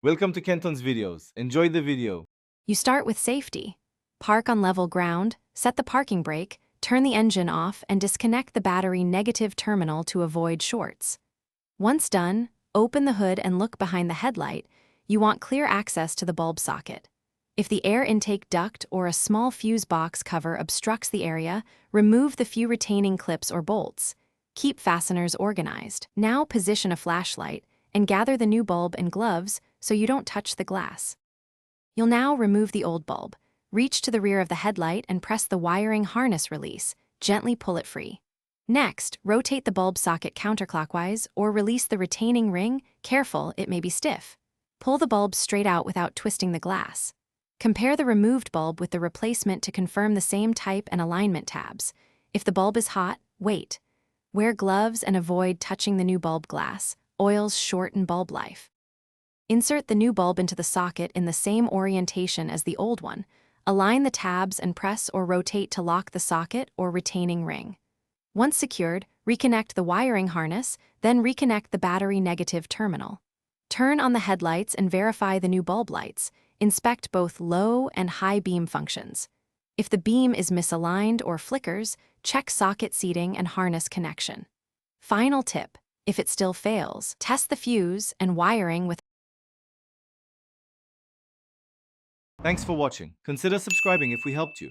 Welcome to Kenton's videos. Enjoy the video. You start with safety. Park on level ground, set the parking brake, turn the engine off, and disconnect the battery negative terminal to avoid shorts. Once done, open the hood and look behind the headlight. You want clear access to the bulb socket. If the air intake duct or a small fuse box cover obstructs the area, remove the few retaining clips or bolts. Keep fasteners organized. Now position a flashlight and gather the new bulb and gloves so you don't touch the glass. You'll now remove the old bulb. Reach to the rear of the headlight and press the wiring harness release. Gently pull it free. Next, rotate the bulb socket counterclockwise or release the retaining ring. Careful, it may be stiff. Pull the bulb straight out without twisting the glass. Compare the removed bulb with the replacement to confirm the same type and alignment tabs. If the bulb is hot, wait. Wear gloves and avoid touching the new bulb glass. Oils shorten bulb life. Insert the new bulb into the socket in the same orientation as the old one. Align the tabs and press or rotate to lock the socket or retaining ring. Once secured, reconnect the wiring harness, then reconnect the battery negative terminal. Turn on the headlights and verify the new bulb lights. Inspect both low and high beam functions. If the beam is misaligned or flickers, check socket seating and harness connection. Final tip: if it still fails, test the fuse and wiring with. Thanks for watching. Consider subscribing if we helped you.